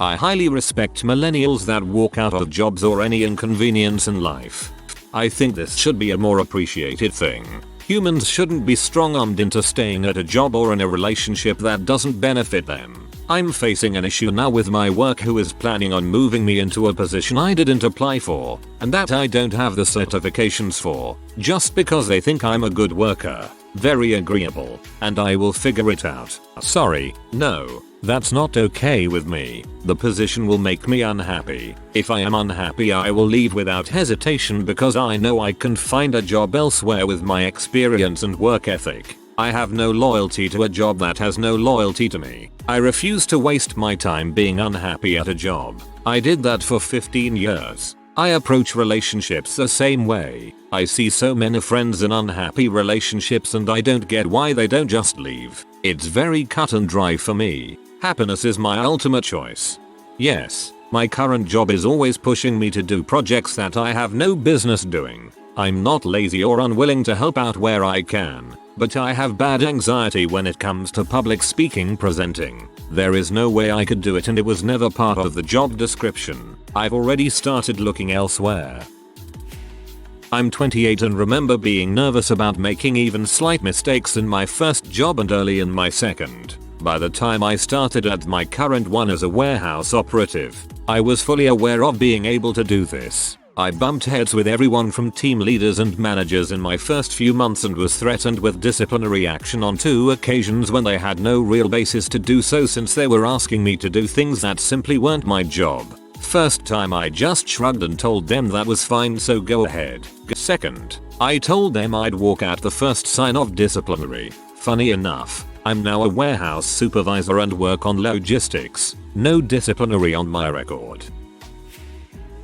I highly respect millennials that walk out of jobs or any inconvenience in life. I think this should be a more appreciated thing. Humans shouldn't be strong-armed into staying at a job or in a relationship that doesn't benefit them. I'm facing an issue now with my work who is planning on moving me into a position I didn't apply for, and that I don't have the certifications for, just because they think I'm a good worker. Very agreeable, and I will figure it out. Sorry, no, that's not okay with me. The position will make me unhappy. If I am unhappy, I will leave without hesitation because I know I can find a job elsewhere with my experience and work ethic. I have no loyalty to a job that has no loyalty to me. I refuse to waste my time being unhappy at a job. I did that for 15 years. I approach relationships the same way. I see so many friends in unhappy relationships and I don't get why they don't just leave. It's very cut and dry for me. Happiness is my ultimate choice. Yes, my current job is always pushing me to do projects that I have no business doing. I'm not lazy or unwilling to help out where I can, but I have bad anxiety when it comes to public speaking presenting. There is no way I could do it and it was never part of the job description. I've already started looking elsewhere. I'm 28 and remember being nervous about making even slight mistakes in my first job and early in my second. By the time I started at my current one as a warehouse operative, I was fully aware of being able to do this. I bumped heads with everyone from team leaders and managers in my first few months and was threatened with disciplinary action on 2 occasions when they had no real basis to do so since they were asking me to do things that simply weren't my job. First time I just shrugged and told them that was fine, so go ahead. Second, I told them I'd walk out the first sign of disciplinary. Funny enough, I'm now a warehouse supervisor and work on logistics. No disciplinary on my record.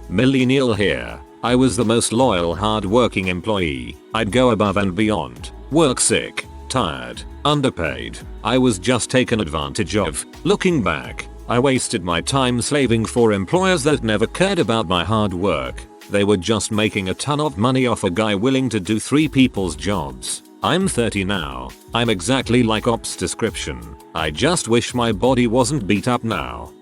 Millennial here. I was the most loyal, hard-working employee. I'd go above and beyond. Work sick, tired, underpaid. I was just taken advantage of. Looking back, I wasted my time slaving for employers that never cared about my hard work. They were just making a ton of money off a guy willing to do 3 people's jobs. I'm 30 now. I'm exactly like Op's description. I just wish my body wasn't beat up now.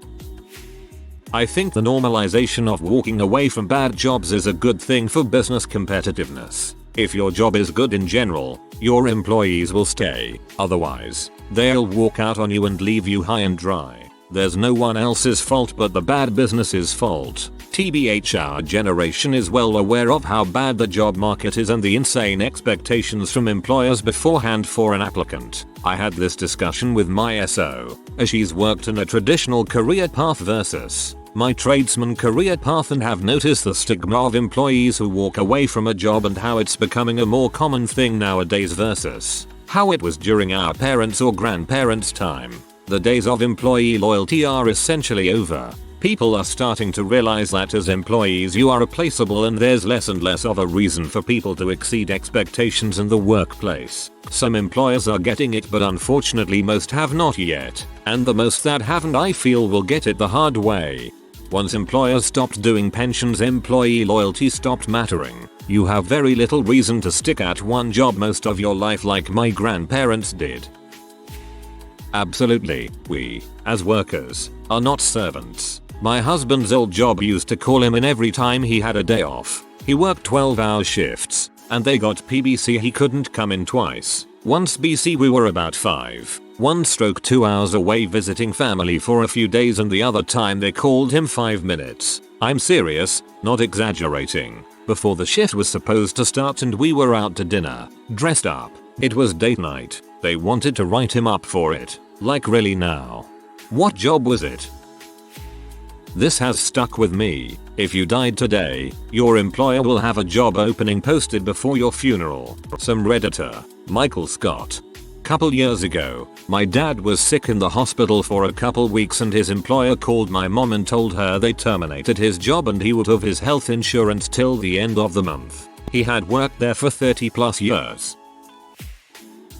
I think the normalization of walking away from bad jobs is a good thing for business competitiveness. If your job is good in general, your employees will stay. Otherwise, they'll walk out on you and leave you high and dry. There's no one else's fault but the bad business's fault. TBH, our generation is well aware of how bad the job market is and the insane expectations from employers beforehand for an applicant. I had this discussion with my SO, as she's worked in a traditional career path versus my tradesman career path, and have noticed the stigma of employees who walk away from a job and how it's becoming a more common thing nowadays versus how it was during our parents' or grandparents' time. The days of employee loyalty are essentially over. People are starting to realize that as employees you are replaceable and there's less and less of a reason for people to exceed expectations in the workplace. Some employers are getting it, but unfortunately most have not yet, and the most that haven't I feel will get it the hard way. Once employers stopped doing pensions, employee loyalty stopped mattering. You have very little reason to stick at one job most of your life like my grandparents did. Absolutely, we, as workers, are not servants. My husband's old job used to call him in every time he had a day off. He worked 12-hour shifts, and they got PBC. He couldn't come in twice. Once BC we were about 1/2 hours away visiting family for a few days, and the other time they called him 5 minutes. I'm serious, not exaggerating. Before the shift was supposed to start and we were out to dinner, dressed up. It was date night. They wanted to write him up for it. Like really now? What job was it? This has stuck with me. If you died today, your employer will have a job opening posted before your funeral. Some Redditor, Michael Scott. Couple years ago, my dad was sick in the hospital for a couple weeks and his employer called my mom and told her they terminated his job and he would have his health insurance till the end of the month. He had worked there for 30+ years.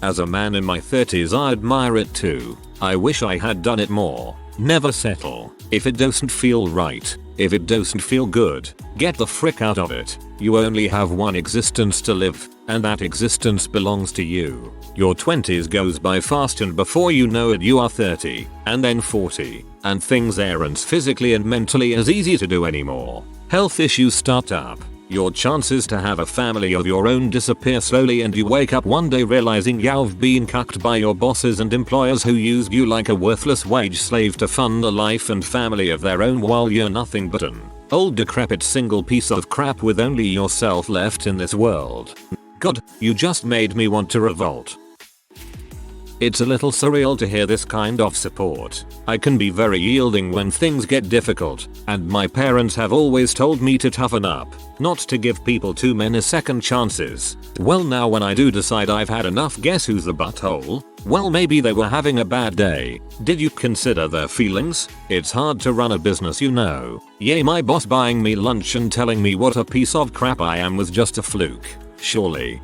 As a man in my 30s, I admire it too. I wish I had done it more. Never settle. If it doesn't feel right, if it doesn't feel good, get the frick out of it. You only have one existence to live. and that existence belongs to you. Your 20s goes by fast, and before you know it you are 30, and then 40, and things aren't physically and mentally as easy to do anymore. Health issues start up. Your chances to have a family of your own disappear slowly, and you wake up one day realizing you've been cucked by your bosses and employers who used you like a worthless wage slave to fund a life and family of their own while you're nothing but an old decrepit single piece of crap with only yourself left in this world. God, you just made me want to revolt. It's a little surreal to hear this kind of support. I can be very yielding when things get difficult, and my parents have always told me to toughen up, not to give people too many second chances. Well, now when I do decide I've had enough, guess who's the butthole? Well, maybe they were having a bad day. Did you consider their feelings? It's hard to run a business, you know. Yay, my boss buying me lunch and telling me what a piece of crap I am was just a fluke. Surely.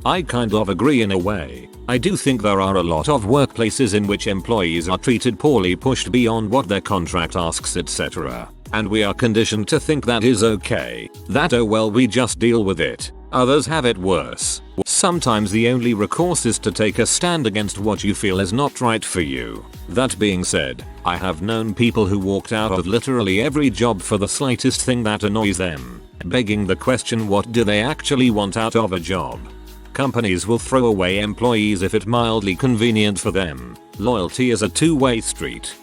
I kind of agree in a way. I do think there are a lot of workplaces in which employees are treated poorly, pushed beyond what their contract asks, etc. And we are conditioned to think that is okay. That oh well, we just deal with it. Others have it worse. Sometimes the only recourse is to take a stand against what you feel is not right for you. That being said, I have known people who walked out of literally every job for the slightest thing that annoys them. Begging the question, what do they actually want out of a job? Companies will throw away employees if it's mildly convenient for them. Loyalty is a two-way street.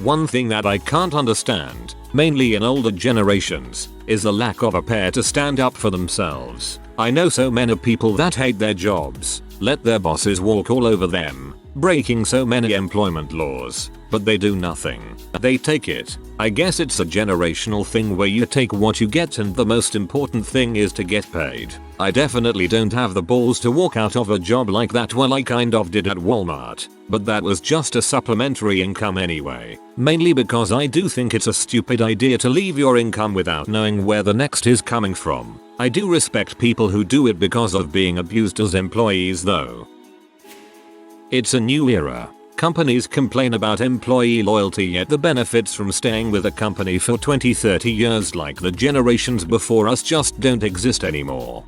One thing that I can't understand, mainly in older generations, is the lack of a pair to stand up for themselves. I know so many people that hate their jobs, let their bosses walk all over them, breaking so many employment laws, but they do nothing. They take it. I guess it's a generational thing where you take what you get, and the most important thing is to get paid. I definitely don't have the balls to walk out of a job like that. Well, I kind of did at Walmart, but that was just a supplementary income anyway. Mainly because I do think it's a stupid idea to leave your income without knowing where the next is coming from. I do respect people who do it because of being abused as employees though. It's a new era. Companies complain about employee loyalty, yet the benefits from staying with a company for 20-30 years like the generations before us just don't exist anymore.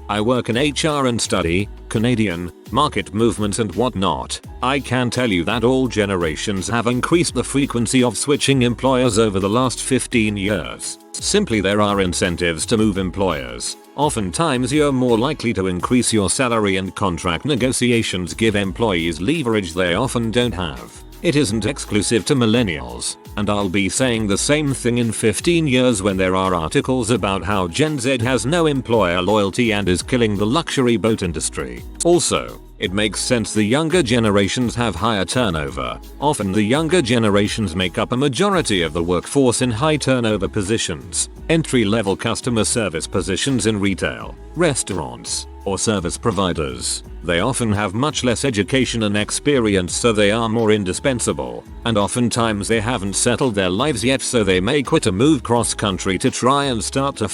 I work in HR and study Canadian market movements and whatnot. I can tell you that all generations have increased the frequency of switching employers over the last 15 years. Simply there are incentives to move employers. Oftentimes you're more likely to increase your salary, and contract negotiations give employees leverage they often don't have. It isn't exclusive to millennials, and I'll be saying the same thing in 15 years when there are articles about how Gen Z has no employer loyalty and is killing the luxury boat industry. Also, it makes sense the younger generations have higher turnover. Often the younger generations make up a majority of the workforce in high turnover positions, entry-level customer service positions in retail, restaurants, or service providers. They often have much less education and experience, so they are more indispensable, and oftentimes they haven't settled their lives yet, so they may quit a move cross-country to try and start to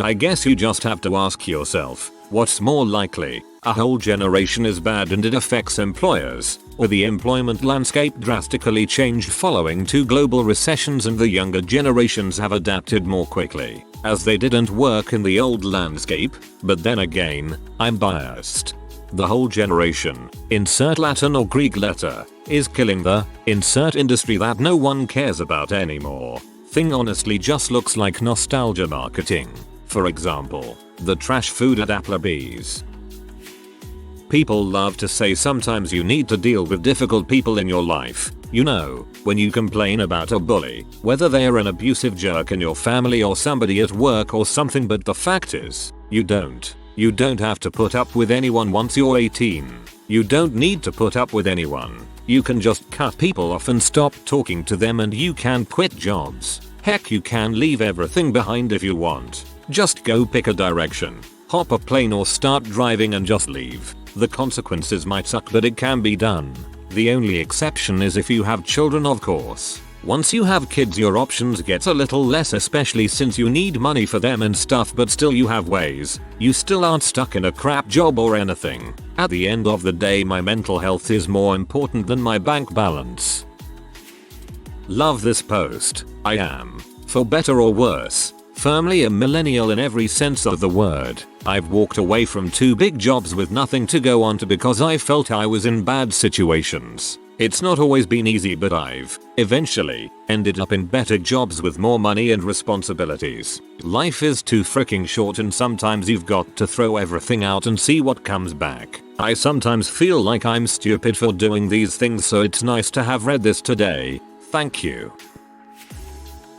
I guess you just have to ask yourself, what's more likely? A whole generation is bad and it affects employers, or the employment landscape drastically changed following 2 global recessions and the younger generations have adapted more quickly, as they didn't work in the old landscape. But then again, I'm biased. The whole generation, insert Latin or Greek letter, is killing the insert industry that no one cares about anymore. Thing honestly just looks like nostalgia marketing. For example, the trash food at Applebee's. People love to say sometimes you need to deal with difficult people in your life. You know, when you complain about a bully, whether they are an abusive jerk in your family or somebody at work or something, but the fact is, you don't. You don't have to put up with anyone once you're 18. You don't need to put up with anyone. You can just cut people off and stop talking to them, and you can quit jobs. Heck, you can leave everything behind if you want. Just go pick a direction, hop a plane or start driving and just leave. The consequences might suck, but it can be done. The only exception is if you have children, of course. Once you have kids, your options get a little less, especially since you need money for them and stuff, but still you have ways. You still aren't stuck in a crap job or anything. At the end of the day, my mental health is more important than my bank balance. Love this post. I am, for better or worse, firmly a millennial in every sense of the word. I've walked away from 2 big jobs with nothing to go on to because I felt I was in bad situations. It's not always been easy, but I've eventually ended up in better jobs with more money and responsibilities. Life is too freaking short, and sometimes you've got to throw everything out and see what comes back. I sometimes feel like I'm stupid for doing these things, so it's nice to have read this today. Thank you.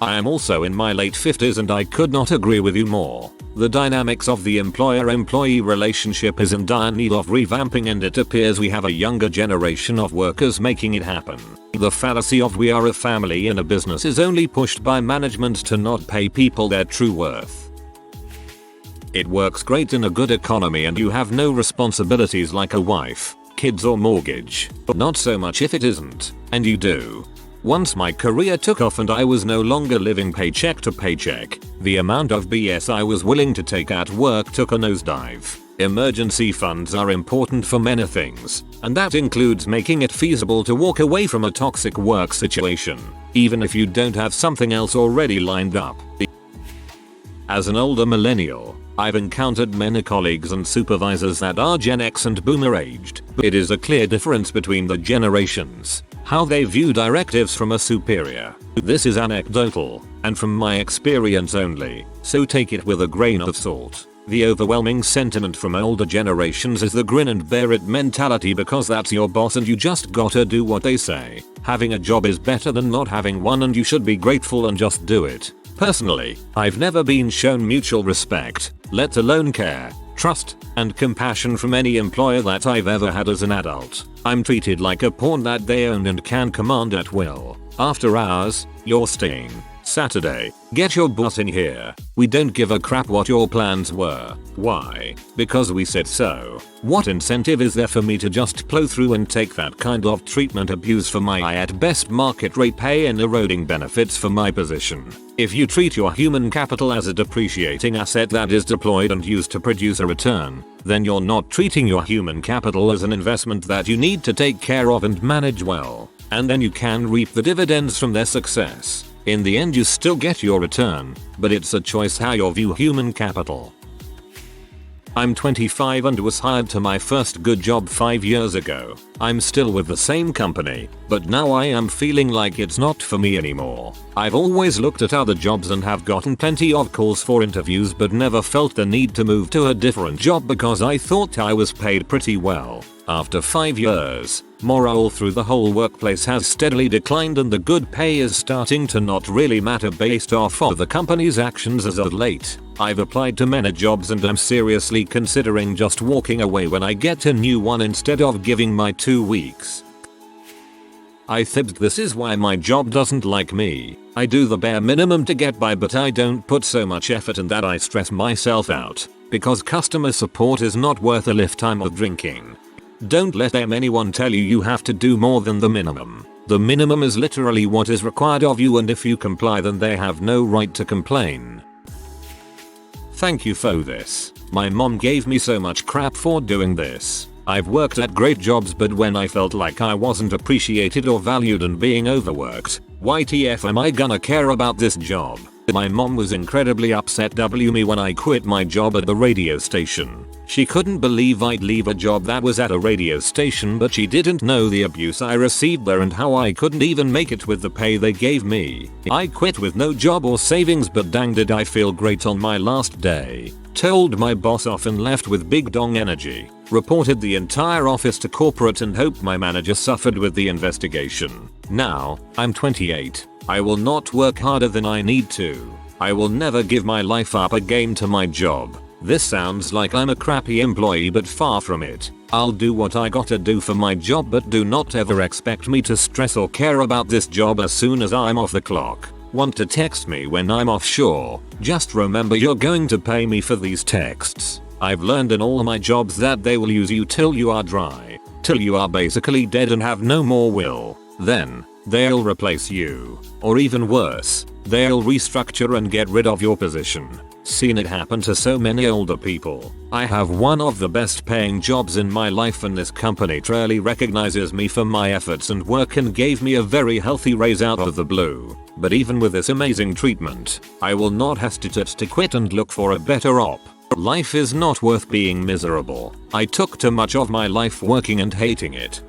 I am also in my late 50s and I could not agree with you more. The dynamics of the employer-employee relationship is in dire need of revamping, and it appears we have a younger generation of workers making it happen. The fallacy of we are a family in a business is only pushed by management to not pay people their true worth. It works great in a good economy and you have no responsibilities like a wife, kids or mortgage. Not so much if it isn't, and you do. Once my career took off and I was no longer living paycheck to paycheck, the amount of BS I was willing to take at work took a nosedive. Emergency funds are important for many things, and that includes making it feasible to walk away from a toxic work situation, even if you don't have something else already lined up. As an older millennial, I've encountered many colleagues and supervisors that are Gen X and Boomer aged. It is a clear difference between the generations, how they view directives from a superior. This is anecdotal, and from my experience only, so take it with a grain of salt. The overwhelming sentiment from older generations is the grin and bear it mentality, because that's your boss and you just gotta do what they say. Having a job is better than not having one, and you should be grateful and just do it. Personally, I've never been shown mutual respect, let alone care, trust, and compassion from any employer that I've ever had as an adult. I'm treated like a pawn that they own and can command at will. After hours, you're staying. Saturday, get your butt in here. We don't give a crap what your plans were. Why? Because we said so. What incentive is there for me to just plow through and take that kind of treatment abuse for my at best market rate pay and eroding benefits for my position? If you treat your human capital as a depreciating asset that is deployed and used to produce a return, then you're not treating your human capital as an investment that you need to take care of and manage well, and then you can reap the dividends from their success. In the end, you still get your return, but it's a choice how you view human capital. I'm 25 and was hired to my first good job 5 years ago. I'm still with the same company, but now I am feeling like it's not for me anymore. I've always looked at other jobs and have gotten plenty of calls for interviews, but never felt the need to move to a different job because I thought I was paid pretty well. After 5 years, morale through the whole workplace has steadily declined and the good pay is starting to not really matter based off of the company's actions as of late. I've applied to many jobs and am seriously considering just walking away when I get a new one instead of giving my 2 weeks. I fibbed. This is why my job doesn't like me. I do the bare minimum to get by, but I don't put so much effort in that I stress myself out, because customer support is not worth a lifetime of drinking. Don't let anyone tell you you have to do more than the minimum. The minimum is literally what is required of you, and if you comply then they have no right to complain. Thank you for this. My mom gave me so much crap for doing this. I've worked at great jobs, but when I felt like I wasn't appreciated or valued and being overworked, YTF am I gonna care about this job? My mom was incredibly upset me when I quit my job at the radio station. She couldn't believe I'd leave a job that was at a radio station, but she didn't know the abuse I received there and how I couldn't even make it with the pay they gave me. I quit with no job or savings, but dang did I feel great on my last day. Told my boss off and left with big dong energy. Reported the entire office to corporate and hoped my manager suffered with the investigation. Now, I'm 28. I will not work harder than I need to. I will never give my life up again to my job. This sounds like I'm a crappy employee, but far from it. I'll do what I gotta do for my job, but do not ever expect me to stress or care about this job as soon as I'm off the clock. Want to text me when I'm offshore? Just remember you're going to pay me for these texts. I've learned in all my jobs that they will use you till you are dry. Till you are basically dead and have no more will. Then, they'll replace you. Or even worse, they'll restructure and get rid of your position. Seen it happen to so many older people. I have one of the best paying jobs in my life and this company truly recognizes me for my efforts and work and gave me a very healthy raise out of the blue. But even with this amazing treatment, I will not hesitate to quit and look for a better op. Life is not worth being miserable. I took too much of my life working and hating it.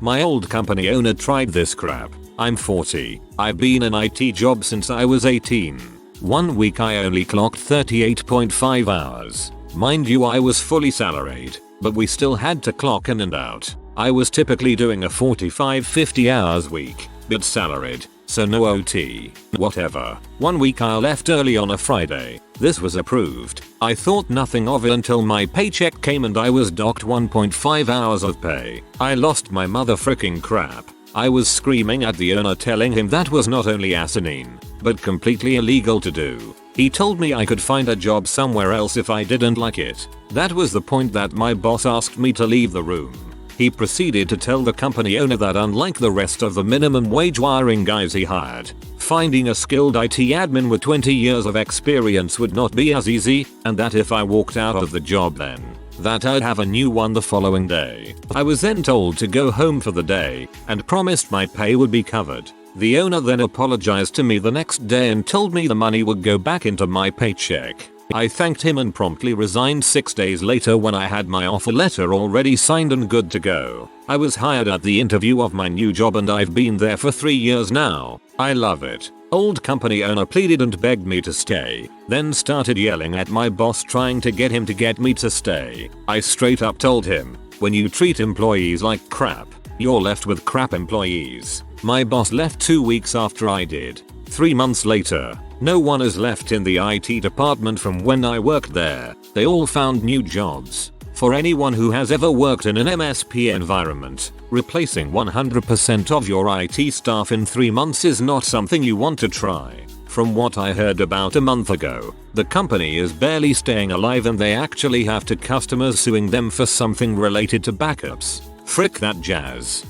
My old company owner tried this crap. I'm 40. I've been in IT job since I was 18. One week I only clocked 38.5 hours. Mind you, I was fully salaried, but we still had to clock in and out. I was typically doing a 45-50 hours week, but salaried, so no OT. Whatever. One week I left early on a Friday. This was approved. I thought nothing of it until my paycheck came and I was docked 1.5 hours of pay. I lost my mother fricking crap. I was screaming at the owner telling him that was not only asinine, but completely illegal to do. He told me I could find a job somewhere else if I didn't like it. That was the point that my boss asked me to leave the room. He proceeded to tell the company owner that unlike the rest of the minimum wage wiring guys he hired, finding a skilled IT admin with 20 years of experience would not be as easy, and that if I walked out of the job then, that I'd have a new one the following day. I was then told to go home for the day, and promised my pay would be covered. The owner then apologized to me the next day and told me the money would go back into my paycheck. I thanked him and promptly resigned 6 days later when I had my offer letter already signed and good to go. I was hired at the interview of my new job and I've been there for 3 years now. I love it. Old company owner pleaded and begged me to stay, then started yelling at my boss trying to get him to get me to stay. I straight up told him, when you treat employees like crap, you're left with crap employees. My boss left 2 weeks after I did. 3 months later, no one is left in the IT department from when I worked there. They all found new jobs. For anyone who has ever worked in an MSP environment, replacing 100% of your IT staff in 3 months is not something you want to try. From what I heard about a month ago, the company is barely staying alive and they actually have to customers suing them for something related to backups. Frick that jazz.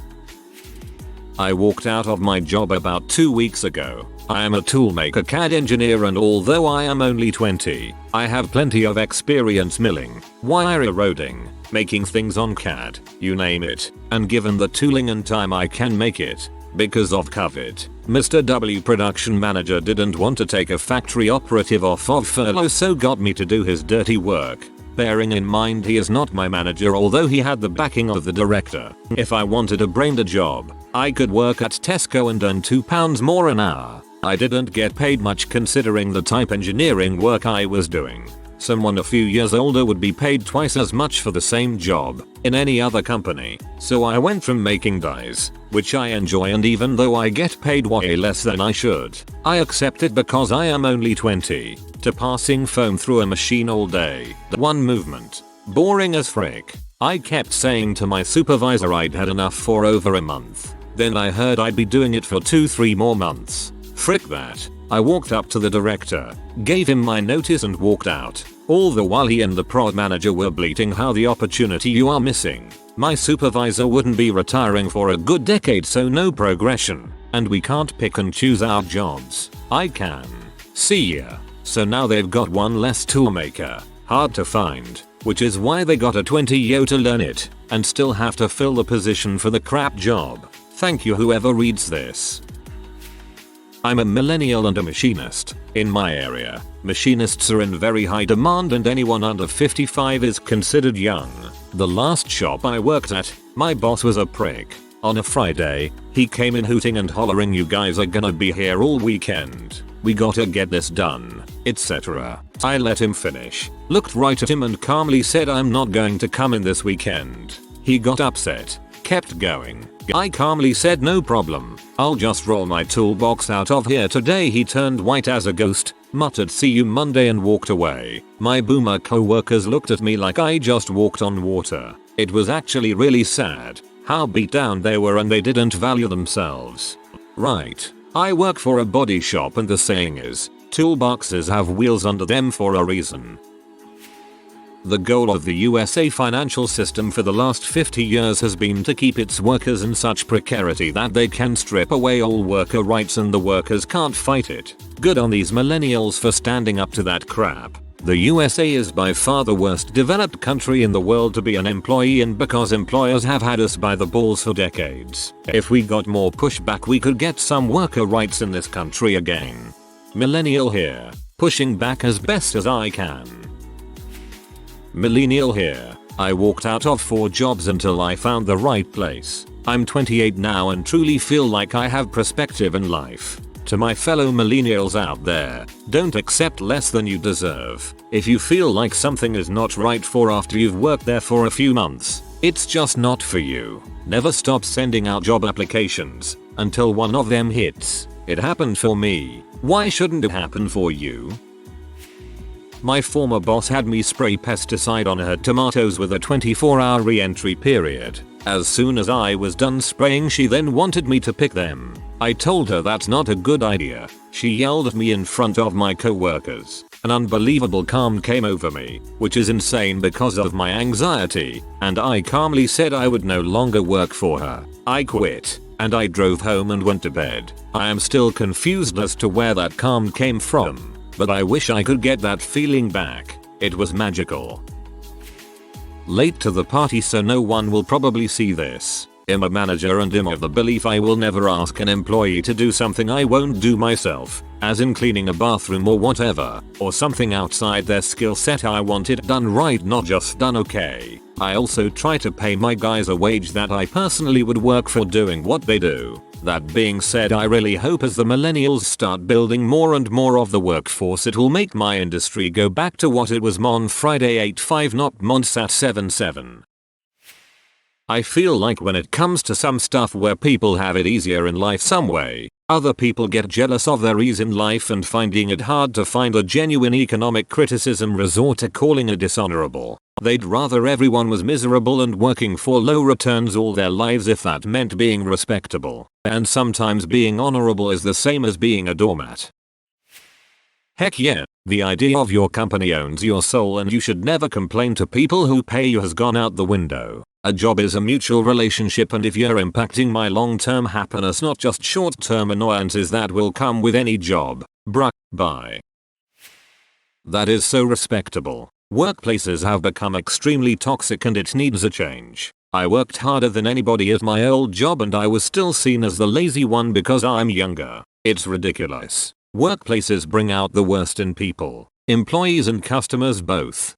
I walked out of my job about 2 weeks ago. I am a toolmaker CAD engineer and although I am only 20, I have plenty of experience milling, wire eroding, making things on CAD, you name it, and given the tooling and time I can make it. Because of COVID, Mr. W production manager didn't want to take a factory operative off of furlough so got me to do his dirty work. Bearing in mind he is not my manager although he had the backing of the director. If I wanted a brained job, I could work at Tesco and earn £2 more an hour. I didn't get paid much considering the type engineering work I was doing. Someone a few years older would be paid twice as much for the same job in any other company. So I went from making dies, which I enjoy and even though I get paid way less than I should, I accept it because I am only 20, to passing foam through a machine all day. One movement. Boring as frick. I kept saying to my supervisor I'd had enough for over a month. Then I heard I'd be doing it for 2-3 more months. Frick that. I walked up to the director, gave him my notice and walked out. All the while he and the prod manager were bleating how the opportunity you are missing. My supervisor wouldn't be retiring for a good decade so no progression. And we can't pick and choose our jobs. I can. See ya. So now they've got one less toolmaker. Hard to find. Which is why they got a 20-year to learn it. And still have to fill the position for the crap job. Thank you whoever reads this. I'm a millennial and a machinist. In my area, machinists are in very high demand and anyone under 55 is considered young. The last shop I worked at, my boss was a prick. On a Friday, he came in hooting and hollering you guys are gonna be here all weekend. We gotta get this done, etc. I let him finish, looked right at him and calmly said I'm not going to come in this weekend. He got upset, kept going. I calmly said no problem, I'll just roll my toolbox out of here today. He turned white as a ghost, muttered see you Monday and walked away. My boomer co-workers looked at me like I just walked on water. It was actually really sad how beat down they were and they didn't value themselves. Right. I work for a body shop and the saying is, toolboxes have wheels under them for a reason. The goal of the USA financial system for the last 50 years has been to keep its workers in such precarity that they can strip away all worker rights and the workers can't fight it. Good on these millennials for standing up to that crap. The USA is by far the worst developed country in the world to be an employee in because employers have had us by the balls for decades. If we got more pushback we could get some worker rights in this country again. Millennial here, pushing back as best as I can. Millennial here. I walked out of 4 jobs until I found the right place. I'm 28 now and truly feel like I have perspective in life. To my fellow millennials out there, don't accept less than you deserve. If you feel like something is not right for after you've worked there for a few months, it's just not for you. Never stop sending out job applications until one of them hits. It happened for me. Why shouldn't it happen for you? My former boss had me spray pesticide on her tomatoes with a 24-hour re-entry period. As soon as I was done spraying she then wanted me to pick them. I told her that's not a good idea. She yelled at me in front of my co-workers. An unbelievable calm came over me, which is insane because of my anxiety, and I calmly said I would no longer work for her. I quit, and I drove home and went to bed. I am still confused as to where that calm came from, but I wish I could get that feeling back. It was magical. Late to the party so no one will probably see this. I'm a manager and I'm of the belief I will never ask an employee to do something I won't do myself, as in cleaning a bathroom or whatever, or something outside their skill set. I want it done right, not just done okay. I also try to pay my guys a wage that I personally would work for doing what they do. That being said, I really hope as the millennials start building more and more of the workforce it will make my industry go back to what it was mon Friday 8-5 not Monsat 7-7. I feel like when it comes to some stuff where people have it easier in life some way, other people get jealous of their ease in life and finding it hard to find a genuine economic criticism resort to calling it dishonorable. They'd rather everyone was miserable and working for low returns all their lives if that meant being respectable. And sometimes being honorable is the same as being a doormat. Heck yeah, the idea of your company owns your soul and you should never complain to people who pay you has gone out the window. A job is a mutual relationship, and if you're impacting my long-term happiness, not just short-term annoyances that will come with any job, bruh, bye. That is so respectable. Workplaces have become extremely toxic and it needs a change. I worked harder than anybody at my old job and I was still seen as the lazy one because I'm younger. It's ridiculous. Workplaces bring out the worst in people, employees and customers both.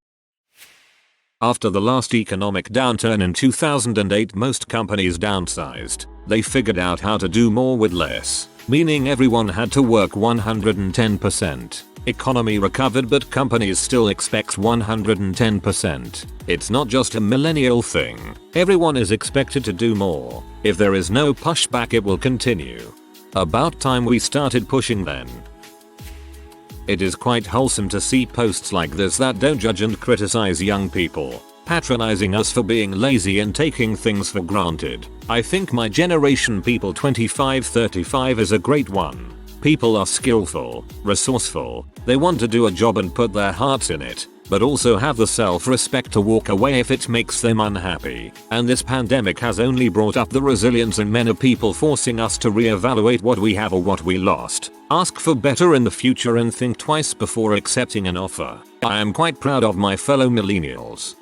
After the last economic downturn in 2008, most companies downsized. They figured out how to do more with less, meaning everyone had to work 110%. Economy recovered but companies still expect 110%. It's not just a millennial thing. Everyone is expected to do more. If there is no pushback it will continue. About time we started pushing then. It is quite wholesome to see posts like this that don't judge and criticize young people, patronizing us for being lazy and taking things for granted. I think my generation, people 25-35, is a great one. People are skillful, resourceful, they want to do a job and put their hearts in it, but also have the self-respect to walk away if it makes them unhappy. And this pandemic has only brought up the resilience in many people, forcing us to reevaluate what we have or what we lost, ask for better in the future and think twice before accepting an offer. I am quite proud of my fellow millennials.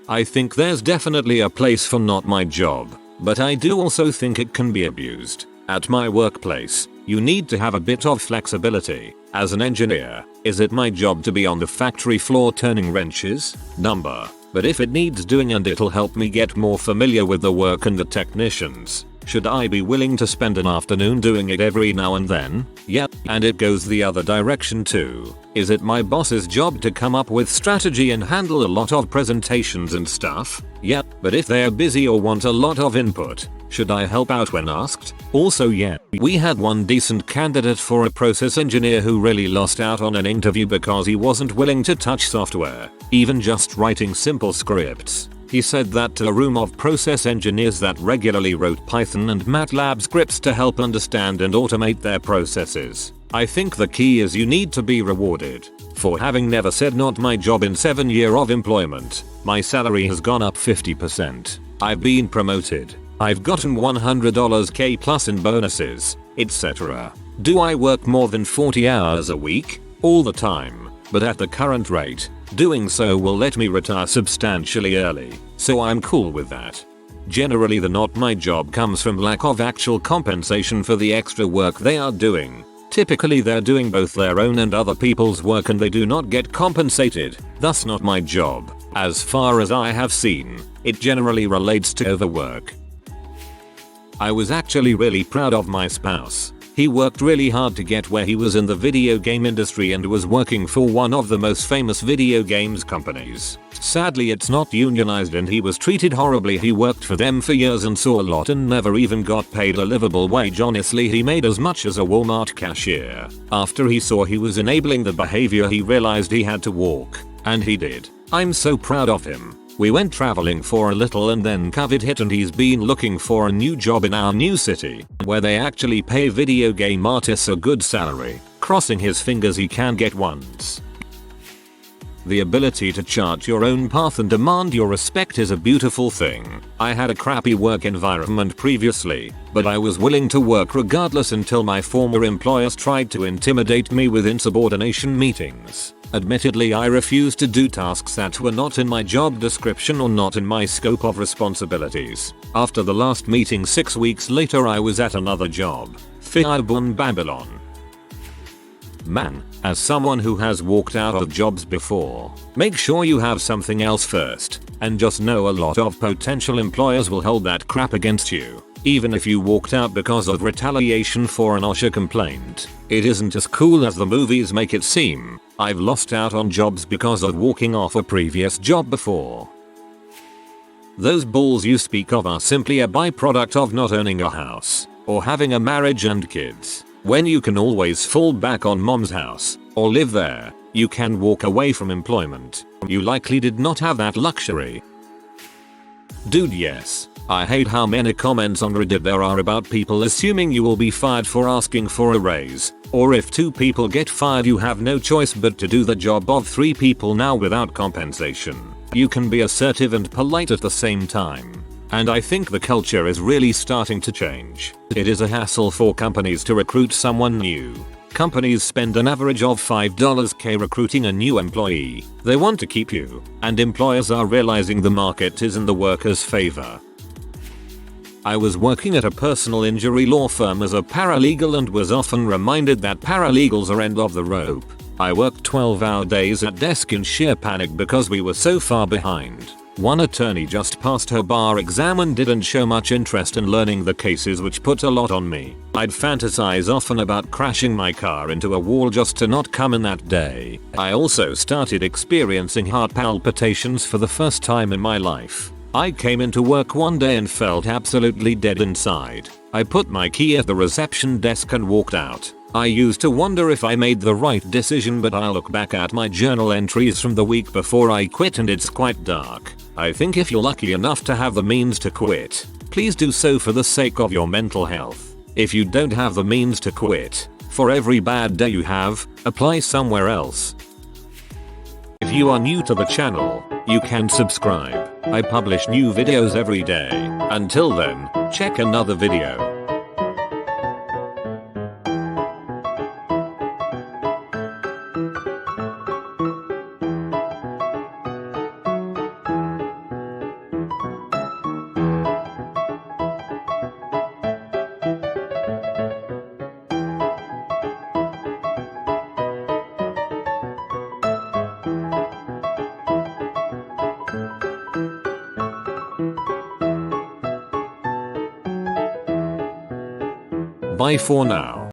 I think there's definitely a place for not my job, but I do also think it can be abused. At my workplace, you need to have a bit of flexibility. As an engineer, is it my job to be on the factory floor turning wrenches? Number. But if it needs doing and it'll help me get more familiar with the work and the technicians, should I be willing to spend an afternoon doing it every now and then? Yep, and it goes the other direction too. Is it my boss's job to come up with strategy and handle a lot of presentations and stuff? Yep, but if they're busy or want a lot of input, should I help out when asked? Also yeah, we had one decent candidate for a process engineer who really lost out on an interview because he wasn't willing to touch software, even just writing simple scripts. He said that to a room of process engineers that regularly wrote Python and MATLAB scripts to help understand and automate their processes. I think the key is you need to be rewarded. For having never said not my job in 7 years of employment, my salary has gone up 50%. I've been promoted. I've gotten $100 K plus in bonuses, etc. Do I work more than 40 hours a week? All the time. But at the current rate, doing so will let me retire substantially early, so I'm cool with that. Generally the not my job comes from lack of actual compensation for the extra work they are doing. Typically they're doing both their own and other people's work and they do not get compensated, thus not my job. As far as I have seen, it generally relates to overwork. I was actually really proud of my spouse. He worked really hard to get where he was in the video game industry and was working for one of the most famous video games companies. Sadly it's not unionized and he was treated horribly. He worked for them for years and saw a lot and never even got paid a livable wage. Honestly, he made as much as a Walmart cashier. After he saw he was enabling the behavior, he realized he had to walk. And he did. I'm so proud of him. We went traveling for a little and then COVID hit and he's been looking for a new job in our new city, where they actually pay video game artists a good salary. Crossing his fingers he can get ones. The ability to chart your own path and demand your respect is a beautiful thing. I had a crappy work environment previously, but I was willing to work regardless until my former employers tried to intimidate me with insubordination meetings. Admittedly, I refused to do tasks that were not in my job description or not in my scope of responsibilities. After the last meeting 6 weeks later I was at another job. Fiabun Babylon. Man, as someone who has walked out of jobs before, make sure you have something else first, and just know a lot of potential employers will hold that crap against you. Even if you walked out because of retaliation for an OSHA complaint, it isn't as cool as the movies make it seem. I've lost out on jobs because of walking off a previous job before. Those balls you speak of are simply a byproduct of not owning a house, or having a marriage and kids. When you can always fall back on mom's house, or live there, you can walk away from employment. You likely did not have that luxury. Dude, yes. I hate how many comments on Reddit there are about people assuming you will be fired for asking for a raise, or if 2 people get fired you have no choice but to do the job of 3 people now without compensation. You can be assertive and polite at the same time. And I think the culture is really starting to change. It is a hassle for companies to recruit someone new. Companies spend an average of $5K recruiting a new employee. They want to keep you, and employers are realizing the market is in the workers' favor. I was working at a personal injury law firm as a paralegal and was often reminded that paralegals are end of the rope. I worked 12-hour days at desk in sheer panic because we were so far behind. One attorney just passed her bar exam and didn't show much interest in learning the cases, which put a lot on me. I'd fantasize often about crashing my car into a wall just to not come in that day. I also started experiencing heart palpitations for the first time in my life. I came into work one day and felt absolutely dead inside. I put my key at the reception desk and walked out. I used to wonder if I made the right decision, but I look back at my journal entries from the week before I quit and it's quite dark. I think if you're lucky enough to have the means to quit, please do so for the sake of your mental health. If you don't have the means to quit, for every bad day you have, apply somewhere else. If you are new to the channel, you can subscribe. I publish new videos every day. Until then, check another video. Bye for now.